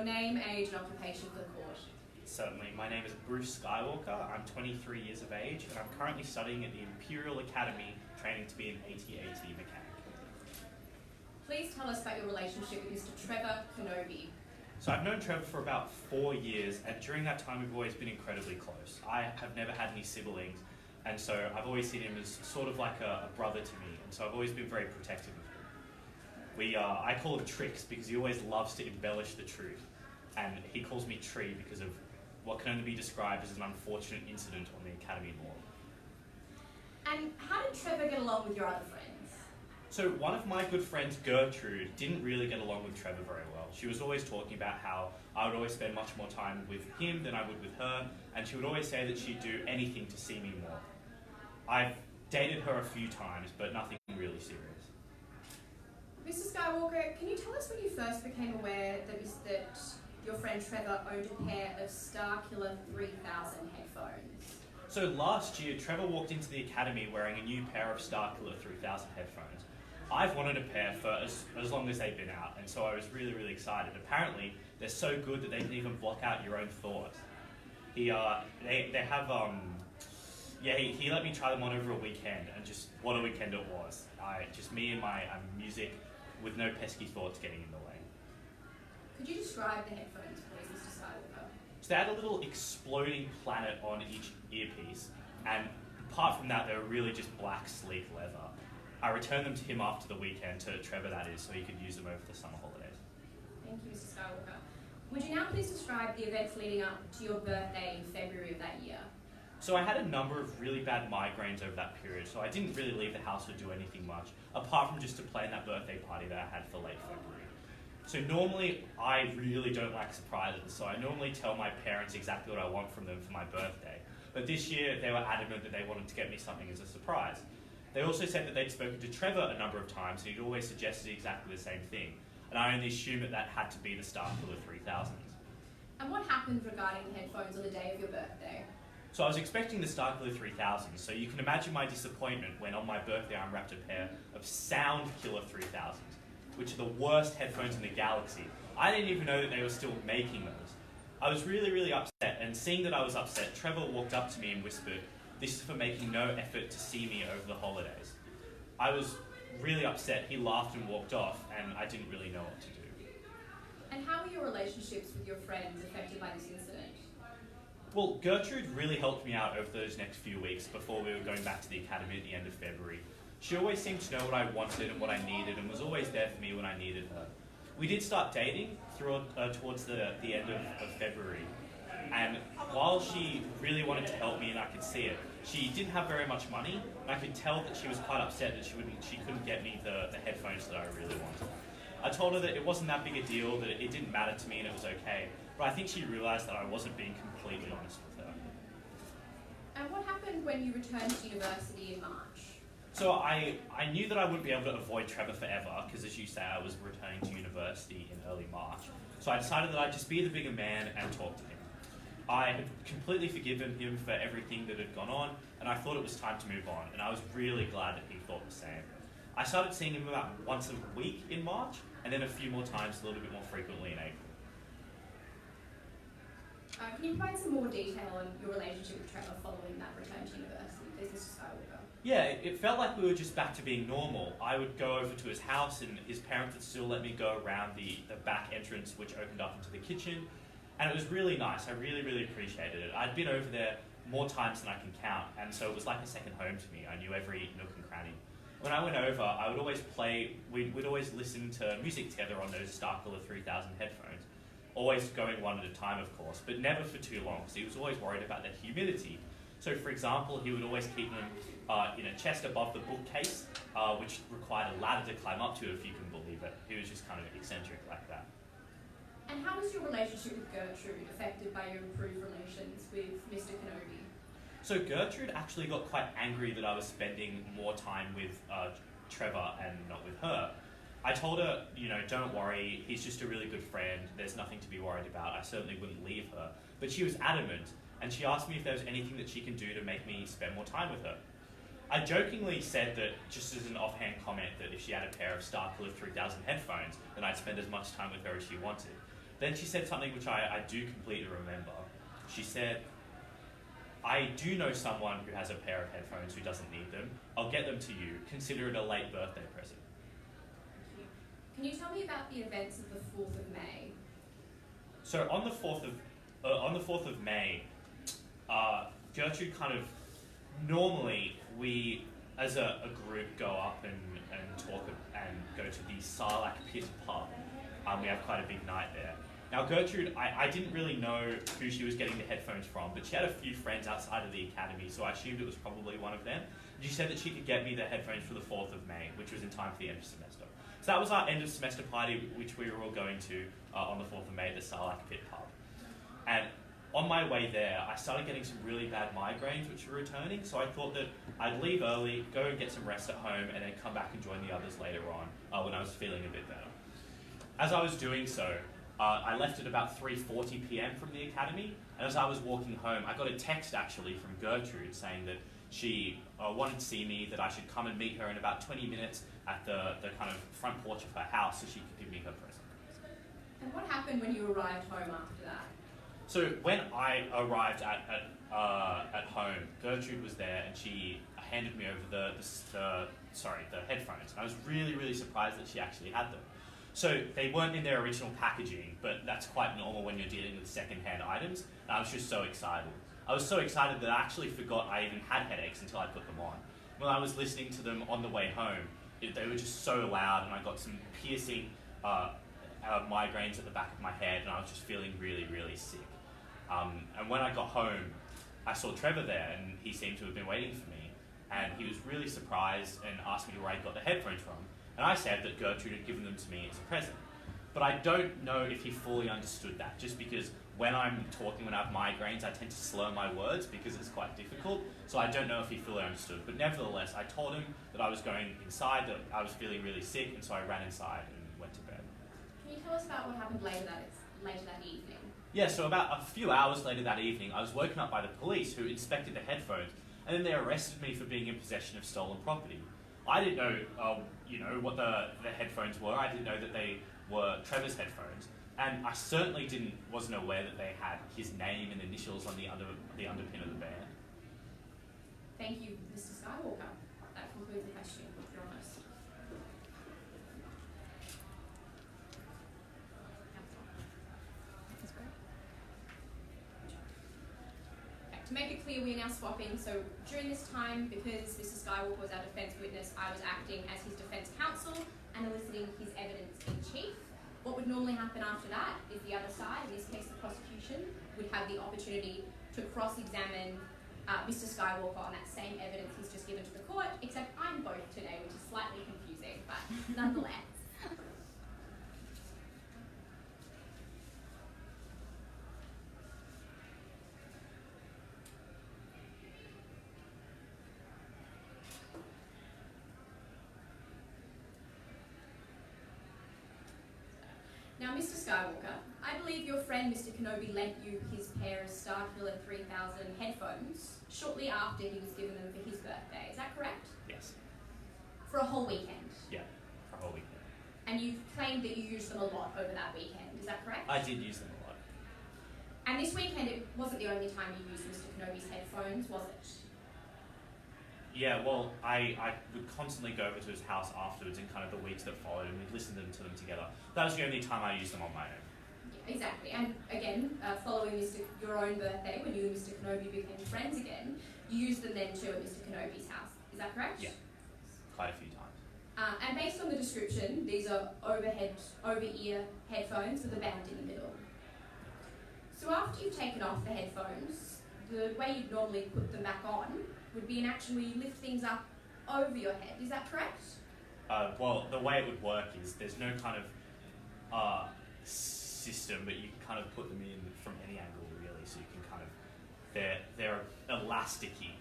your name, age, and occupation for the court. Certainly. My name is Bruce Skywalker. I'm 23 years of age, and I'm currently studying at the Imperial Academy, training to be an AT-AT mechanic. Please tell us about your relationship with Mr. Trevor Kenobi. So I've known Trevor for about 4 years, and during that time we've always been incredibly close. I have never had any siblings, and so I've always seen him as sort of like a brother to me, and so I've always been very protective of him. I call him Tricks because he always loves to embellish the truth, and he calls me Tree because of what can only be described as an unfortunate incident on the Academy lawn. And how did Trevor get along with your other friends? So one of my good friends, Gertrude, didn't really get along with Trevor very well. She was always talking about how I would always spend much more time with him than I would with her, and she would always say that she'd do anything to see me more. I've dated her a few times, but nothing really serious. Mr. Skywalker, can you tell us when you first became aware that your friend Trevor owned a pair of Starkiller 3000 headphones? So last year, Trevor walked into the academy wearing a new pair of Starkiller 3000 headphones. I've wanted a pair for as long as they've been out, and so I was really, really excited. Apparently, they're so good that they can even block out your own thoughts. He let me try them on over a weekend, and just what a weekend it was. Just me and my music with no pesky thoughts getting in the way. Could you describe the headphones, please, Mr. Skywalker? So they had a little exploding planet on each earpiece, and apart from that, they were really just black, sleek leather. I returned them to him after the weekend, to Trevor that is, so he could use them over the summer holidays. Thank you, Mr. Skywalker. Would you now please describe the events leading up to your birthday in February of that year? So I had a number of really bad migraines over that period, so I didn't really leave the house or do anything much, apart from just to play in that birthday party that I had for late February. So normally, I really don't like surprises, so I normally tell my parents exactly what I want from them for my birthday. But this year, they were adamant that they wanted to get me something as a surprise. They also said that they'd spoken to Trevor a number of times, and he'd always suggested exactly the same thing. And I only assumed that had to be the Starkiller 3000s. And what happened regarding the headphones on the day of your birthday? So I was expecting the Starkiller 3000s, so you can imagine my disappointment when on my birthday I unwrapped a pair of Sound Killer 3000s, which are the worst headphones in the galaxy. I didn't even know that they were still making those. I was really, really upset, and seeing that I was upset, Trevor walked up to me and whispered, "This is for making no effort to see me over the holidays." I was really upset. He laughed and walked off, and I didn't really know what to do. And how were your relationships with your friends affected by this incident? Well, Gertrude really helped me out over those next few weeks before we were going back to the academy at the end of February. She always seemed to know what I wanted and what I needed, and was always there for me when I needed her. We did start dating towards the end of February, and while she really wanted to help me and I could see it, she didn't have very much money, and I could tell that she was quite upset that she couldn't get me the headphones that I really wanted. I told her that it wasn't that big a deal, that it didn't matter to me and it was okay, but I think she realised that I wasn't being completely honest with her. And what happened when you returned to university in March? So I knew that I wouldn't be able to avoid Trevor forever, because as you say, I was returning to university in early March. So I decided that I'd just be the bigger man and talk to him. I had completely forgiven him for everything that had gone on, and I thought it was time to move on, and I was really glad that he thought the same. I started seeing him about once a week in March, and then a few more times a little bit more frequently in April. Can you provide some more detail on your relationship with Trevor following that return to university, please, Mr. Skywalker? Yeah, it felt like we were just back to being normal. I would go over to his house, and his parents would still let me go around the back entrance, which opened up into the kitchen, and it was really nice. I really, really appreciated it. I'd been over there more times than I can count, and so it was like a second home to me. I knew every nook and cranny. When I went over, I would always we'd always listen to music together on those Starkiller 3000 headphones, always going one at a time, of course, but never for too long, because he was always worried about the humidity. So, for example, he would always keep them in a chest above the bookcase, which required a ladder to climb up to, if you can believe it. He was just kind of eccentric like that. And how was your relationship with Gertrude affected by your improved relations with Mr. Kenobi? So Gertrude actually got quite angry that I was spending more time with Trevor and not with her. I told her, don't worry, he's just a really good friend, there's nothing to be worried about, I certainly wouldn't leave her. But she was adamant, and she asked me if there was anything that she can do to make me spend more time with her. I jokingly said that, just as an offhand comment, that if she had a pair of Starkiller 3000 headphones, then I'd spend as much time with her as she wanted. Then she said something which I do completely remember. She said, I do know someone who has a pair of headphones who doesn't need them. I'll get them to you. Consider it a late birthday present. Thank you. Can you tell me about the events of the 4th of May? So on the 4th of May, Gertrude kind of, normally we as a group go up and talk and go to the Sarlacc Pit pub. We have quite a big night there. Now Gertrude, I didn't really know who she was getting the headphones from, but she had a few friends outside of the academy, so I assumed it was probably one of them. And she said that she could get me the headphones for the 4th of May, which was in time for the end of semester. So that was our end of semester party, which we were all going to on the 4th of May at the Sarlacc Pit pub. And on my way there, I started getting some really bad migraines which were returning, so I thought that I'd leave early, go and get some rest at home, and then come back and join the others later on when I was feeling a bit better. As I was doing so, I left at about 3:40 p.m. from the academy, and as I was walking home, I got a text actually from Gertrude saying that she wanted to see me, that I should come and meet her in about 20 minutes at the kind of front porch of her house so she could give me her present. And what happened when you arrived home after that? So when I arrived at home, Gertrude was there and she handed me over the headphones. And I was really, really surprised that she actually had them. So they weren't in their original packaging, but that's quite normal when you're dealing with second-hand items. And I was just so excited. I was so excited that I actually forgot I even had headaches until I put them on. When I was listening to them on the way home, they were just so loud, and I got some piercing migraines at the back of my head, and I was just feeling really, really sick. And when I got home, I saw Trevor there, and he seemed to have been waiting for me. And he was really surprised and asked me where I got the headphones from. And I said that Gertrude had given them to me as a present. But I don't know if he fully understood that, just because when I'm talking, when I have migraines, I tend to slur my words because it's quite difficult. So I don't know if he fully understood. But nevertheless, I told him that I was going inside, that I was feeling really sick, and so I ran inside and went to bed. Can you tell us about what happened later that evening? Yeah, so about a few hours later that evening, I was woken up by the police who inspected the headphones, and then they arrested me for being in possession of stolen property. I didn't know, what the headphones were. I didn't know that they were Trevor's headphones, and I certainly wasn't aware that they had his name and initials on the underpin of the band. Thank you, Mr. Skywalker. That concludes the question, if you're honest. That's great. Okay, to make it clear, we are now swapping. So during this time, because Mr. Skywalker was our defence witness, I was acting as his defence counsel and eliciting his evidence in chief. What would normally happen after that is the other side, in this case the prosecution, would have the opportunity to cross-examine Mr. Skywalker on that same evidence he's just given to the court, except I'm both today, which is slightly confusing, but nonetheless. Now, Mr. Skywalker, I believe your friend Mr. Kenobi lent you his pair of Starkiller 3000 headphones shortly after he was given them for his birthday. Is that correct? Yes. For a whole weekend? Yeah, for a whole weekend. And you've claimed that you used them a lot over that weekend. Is that correct? I did use them a lot. And this weekend, it wasn't the only time you used Mr. Kenobi's headphones, was it? Yeah, well, I would constantly go over to his house afterwards in kind of the weeks that followed, and we'd listen to them together. That was the only time I used them on my own. Yeah, exactly. And again, following your own birthday, when you and Mr. Kenobi became friends again, you used them then too at Mr. Kenobi's house. Is that correct? Yeah, quite a few times. And based on the description, these are over-ear headphones with a band in the middle. So after you've taken off the headphones, the way you'd normally put them back on would be an action where you lift things up over your head. Is that correct? Well, the way it would work is there's no kind of system, but you can kind of put them in from any angle really. So you can kind of, they're elasticy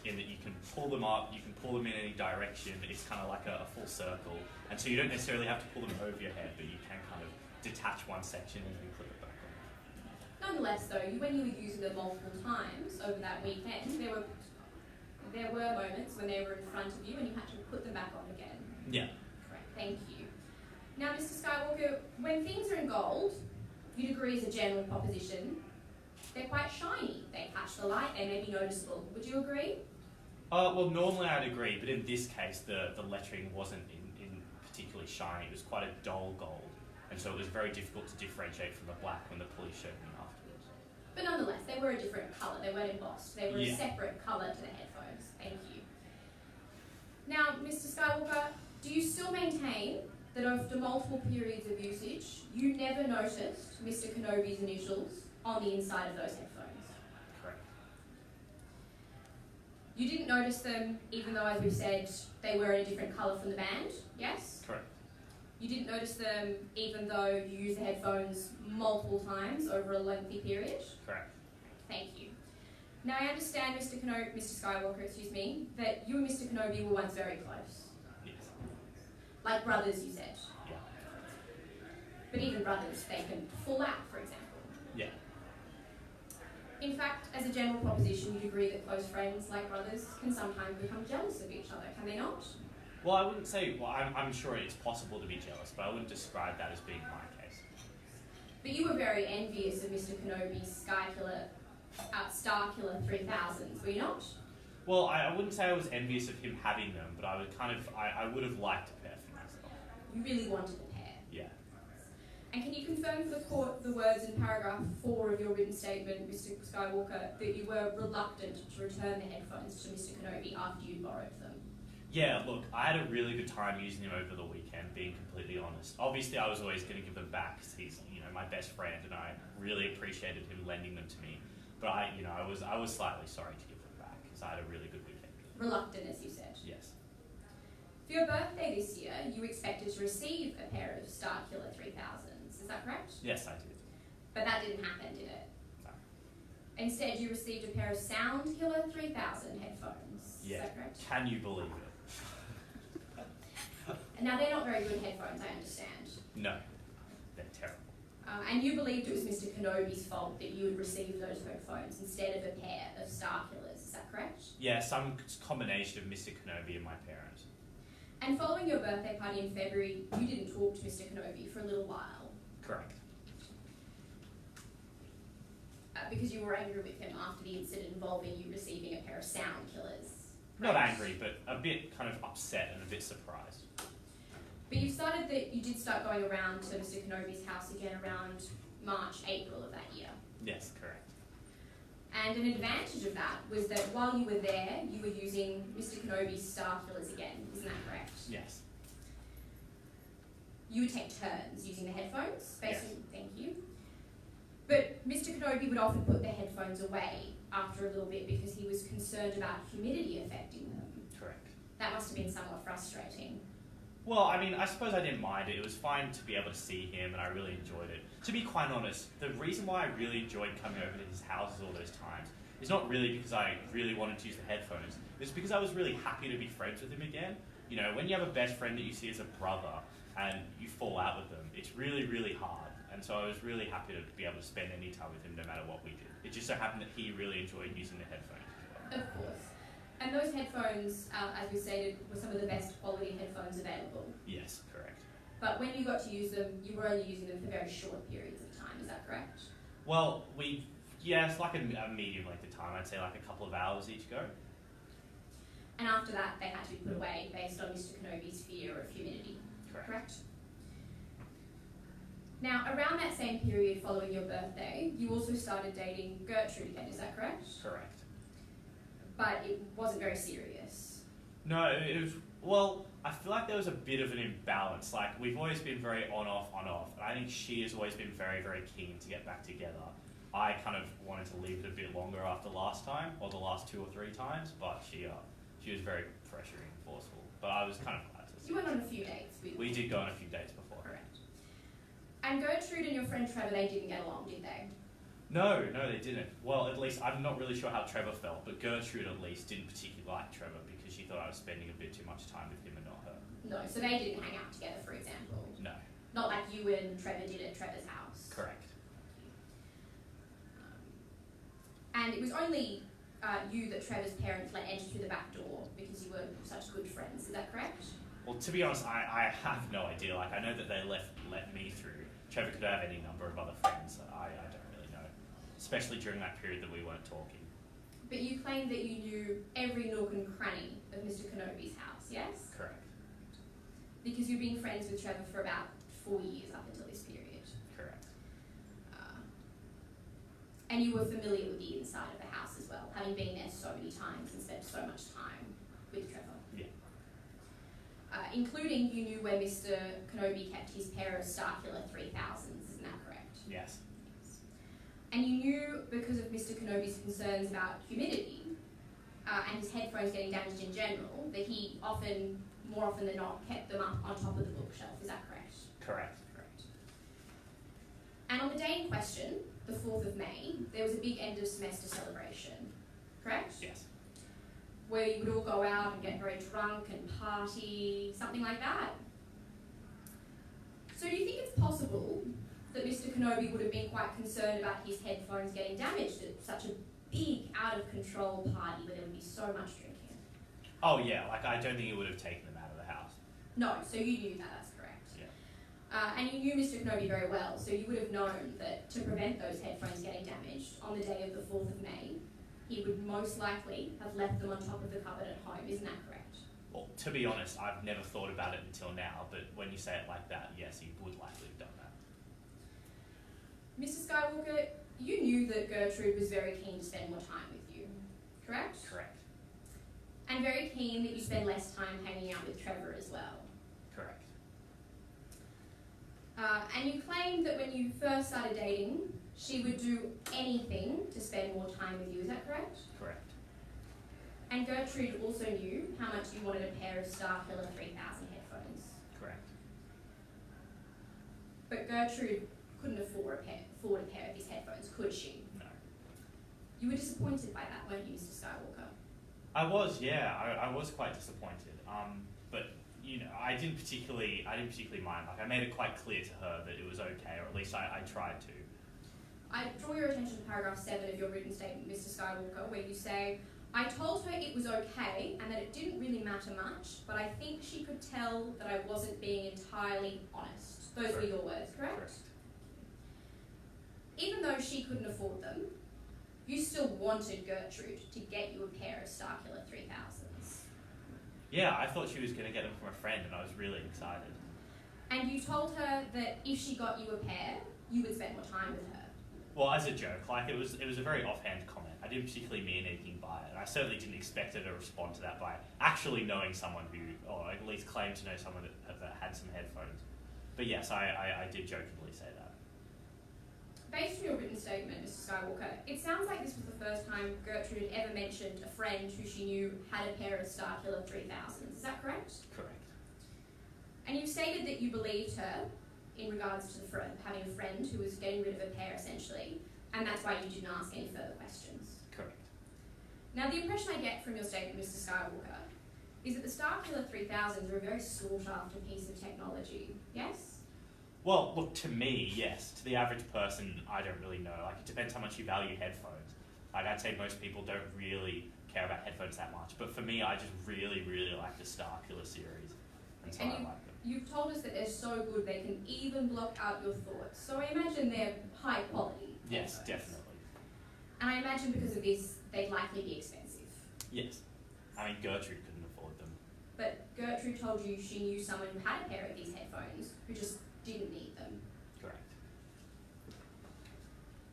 in that you can pull them up, you can pull them in any direction. It's kind of like a full circle, and so you don't necessarily have to pull them over your head, but you can kind of detach one section and then clip it back on. Nonetheless, though, when you were using them multiple times over that weekend, there were moments when they were in front of you and you had to put them back on again. Yeah. Correct. Thank you. Now, Mr. Skywalker, when things are in gold, you'd agree as a general proposition, they're quite shiny. They catch the light, they may be noticeable. Would you agree? Well, normally I'd agree, but in this case, the lettering wasn't in particularly shiny. It was quite a dull gold, and so it was very difficult to differentiate from the black when the police showed me afterwards. But nonetheless, they were a different colour. They weren't embossed. They were Yeah. a separate colour to the headphones. Thank you. Now, Mr. Skywalker, do you still maintain that after multiple periods of usage, you never noticed Mr. Kenobi's initials on the inside of those headphones? Correct. You didn't notice them, even though, as we've said, they were in a different colour from the band, yes? Correct. You didn't notice them, even though you used the headphones multiple times over a lengthy period? Correct. Thank you. Now, I understand, Mr. Skywalker, that you and Mr. Kenobi were once very close. Yes. Like brothers, you said. Yeah. But even brothers, they can fall out, for example. Yeah. In fact, as a general proposition, you'd agree that close friends, like brothers, can sometimes become jealous of each other, can they not? Well, I wouldn't say, well, I'm sure it's possible to be jealous, but I wouldn't describe that as being my case. But you were very envious of Mr. Kenobi's Star Killer 3000s, were you not? Well, I wouldn't say I was envious of him having them, but I would I would have liked a pair for myself. You really wanted a pair. Yeah. And can you confirm for the court the words in paragraph 4 of your written statement, Mr. Skywalker, that you were reluctant to return the headphones to Mr. Kenobi after you borrowed them? Yeah, look, I had a really good time using them over the weekend, being completely honest. Obviously, I was always going to give them back because he's, my best friend, and I really appreciated him lending them to me. But I was slightly sorry to give them back because I had a really good weekend. Reluctant, as you said. Yes. For your birthday this year, you expected to receive a pair of Star Killer 3000s, is that correct? Yes, I did. But that didn't happen, did it? No. Instead, you received a pair of Sound Killer 3000 headphones, Yeah. is that correct? Can you believe it? And now, they're not very good headphones, I understand. No, they're terrible. And you believed it was Mr. Kenobi's fault that you had received those headphones instead of a pair of Star Killers, is that correct? Yeah, some combination of Mr. Kenobi and my parents. And following your birthday party in February, you didn't talk to Mr. Kenobi for a little while. Correct. Because you were angry with him after the incident involving you receiving a pair of Sound Killers. Not angry, but a bit kind of upset and a bit surprised. But you did start going around to Mr. Kenobi's house again around March, April of that year. Yes, correct. And an advantage of that was that while you were there, you were using Mr. Kenobi's Star Killers again, isn't that correct? Yes. You would take turns using the headphones, basically. Yes. Thank you. But Mr. Kenobi would often put the headphones away after a little bit because he was concerned about humidity affecting them. Correct. That must have been somewhat frustrating. Well, I suppose I didn't mind it. It was fine to be able to see him, and I really enjoyed it. To be quite honest, the reason why I really enjoyed coming over to his houses all those times is not really because I really wanted to use the headphones. It's because I was really happy to be friends with him again. When you have a best friend that you see as a brother and you fall out with them, it's really, really hard. And so I was really happy to be able to spend any time with him no matter what we did. It just so happened that he really enjoyed using the headphones as well. Of course. And those headphones, as we stated, were some of the best quality headphones available. Yes, correct. But when you got to use them, you were only using them for very short periods of time, is that correct? Well, it's like a medium length of time. I'd say like a couple of hours each go. And after that, they had to be put away based on Mr. Kenobi's fear of humidity. Correct? Now, around that same period following your birthday, you also started dating Gertrude again, is that correct? Correct. But it wasn't very serious. No, it was, well, I feel like there was a bit of an imbalance. Like, we've always been very on-off. And I think she has always been very, very keen to get back together. I kind of wanted to leave it a bit longer after last time, or the last 2 or 3 times, but she was very pressuring and forceful. But I was kind of glad to see. You went on a few dates. We did go on a few dates before. Correct. And Gertrude and your friend Trevor, they didn't get along, did they? No, they didn't. Well, at least, I'm not really sure how Trevor felt, but Gertrude at least didn't particularly like Trevor because she thought I was spending a bit too much time with him and not her. No, so they didn't hang out together, for example? No. Not like you and Trevor did at Trevor's house? Correct. And it was only you that Trevor's parents let enter through the back door because you were such good friends, is that correct? Well, to be honest, I have no idea. Like, I know that they let me through. Trevor could have any number of other friends. I don't really know, especially during that period that we weren't talking. But you claim that you knew every nook and cranny of Mr. Kenobi's house, yes? Correct. Because you've been friends with Trevor for about 4 years up until this period. Correct. And you were familiar with the inside of the house as well, having been there so many times and spent so much time with Trevor. Yeah. Including you knew where Mr. Kenobi kept his pair of Starkiller 3000s, isn't that correct? Yes. And you knew, because of Mr. Kenobi's concerns about humidity and his headphones getting damaged in general, that he more often than not, kept them up on top of the bookshelf. Is that correct? Correct. Correct. And on the day in question, the 4th of May, there was a big end of semester celebration, correct? Yes. Where you would all go out and get very drunk and party, something like that. So do you think it's possible that Mr. Kenobi would have been quite concerned about his headphones getting damaged at such a big, out-of-control party where there would be so much drinking? Oh yeah, like I don't think it would have taken them out of the house. No, so you knew that, that's correct. Yeah. And you knew Mr. Kenobi very well, so you would have known that to prevent those headphones getting damaged on the day of the 4th of May, he would most likely have left them on top of the cupboard at home, isn't that correct? Well, to be honest, I've never thought about it until now, but when you say it like that, yes, he would likely have done that. Mr. Skywalker, you knew that Gertrude was very keen to spend more time with you, correct? Correct. And very keen that you spend less time hanging out with Trevor as well. Correct. And you claimed that when you first started dating, she would do anything to spend more time with you, is that correct? Correct. And Gertrude also knew how much you wanted a pair of Starkiller 3000 headphones. Correct. But Gertrude couldn't afford a pair of these headphones, could she? No. You were disappointed by that, weren't you, Mr. Skywalker? I was, yeah. I was quite disappointed. But you know, I didn't particularly mind. Like I made it quite clear to her that it was okay, or at least I tried to. I draw your attention to paragraph 7 of your written statement, Mr. Skywalker, where you say, I told her it was okay and that it didn't really matter much, but I think she could tell that I wasn't being entirely honest. Those were your words, correct? Correct. Even though she couldn't afford them, you still wanted Gertrude to get you a pair of Starkiller 3000s. Yeah, I thought she was going to get them from a friend, and I was really excited. And you told her that if she got you a pair, you would spend more time with her. Well, as a joke, like it was a very offhand comment. I didn't particularly mean anything by it, and I certainly didn't expect her to respond to that by actually knowing someone who, or at least claimed to know someone that had some headphones. But yes, I did jokingly say that. Based on your written statement, Mr. Skywalker, it sounds like this was the first time Gertrude had ever mentioned a friend who she knew had a pair of Starkiller 3000s. Is that correct? Correct. And you stated that you believed her in regards to having a friend who was getting rid of a pair, essentially, and that's why you didn't ask any further questions. Correct. Now, the impression I get from your statement, Mr. Skywalker, is that the Starkiller 3000s are a very sought-after piece of technology, yes? Well, look, to me, yes. To the average person, I don't really know. Like, it depends how much you value headphones. Like, I'd say most people don't really care about headphones that much. But for me, I just really, really like the Starkiller series. And so I like them. You've told us that they're so good they can even block out your thoughts. So I imagine they're high quality. Yes, headphones. definitely. And I imagine because of this, they'd likely be expensive. Yes. I mean, Gertrude couldn't afford them. But Gertrude told you she knew someone who had a pair of these headphones who just didn't need them. Correct.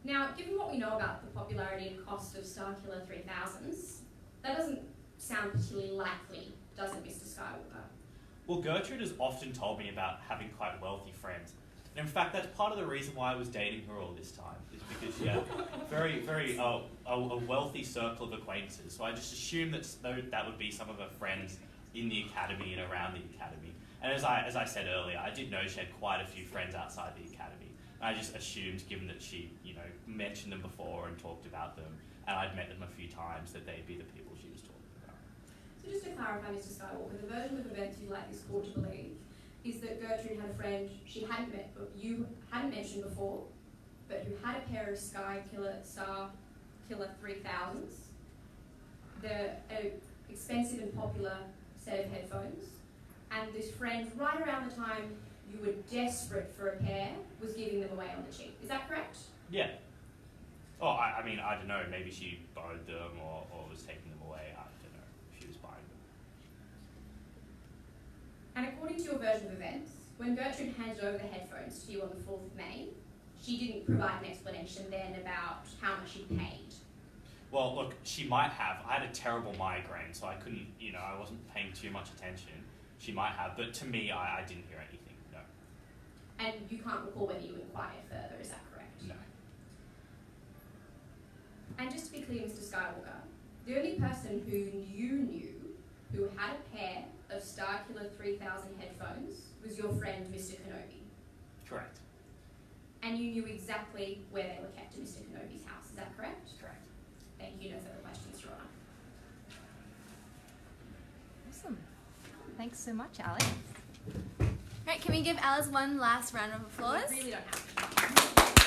Now, given what we know about the popularity and cost of Starkiller 3000s, that doesn't sound particularly likely, does it, Mr. Skywalker? Well, Gertrude has often told me about having quite wealthy friends. And in fact, that's part of the reason why I was dating her all this time, is because she had a wealthy circle of acquaintances. So I just assumed that would be some of her friends in the academy and around the academy. And as I said earlier, I did know she had quite a few friends outside the academy. And I just assumed, given that she, mentioned them before and talked about them, and I'd met them a few times, that they'd be the people she was talking about. So just to clarify, Mr. Skywalker, the version of events you'd like this court to believe is that Gertrude had a friend she hadn't met, but you hadn't mentioned before, but who had a pair of Starkiller 3000s. They're an expensive and popular set of headphones, and this friend, right around the time you were desperate for a pair, was giving them away on the cheap. Is that correct? Yeah. Oh, I mean, I don't know. Maybe she borrowed them or was taking them away. I don't know. She was buying them. And according to your version of events, when Gertrude handed over the headphones to you on the 4th of May, she didn't provide an explanation then about how much she'd paid. Well, look, she might have. I had a terrible migraine, so I couldn't, I wasn't paying too much attention. She might have, but to me, I didn't hear anything, no. And you can't recall whether you inquired further, is that correct? No. And just to be clear, Mr. Skywalker, the only person who you knew who had a pair of Starkiller 3000 headphones was your friend, Mr. Kenobi. Correct. And you knew exactly where they were kept at Mr. Kenobi's house, is that correct? Correct. Thank you. No further questions, Your Honour. Awesome. Thanks so much, Alex. Right, can we give Alice one last round of applause? We really don't have to.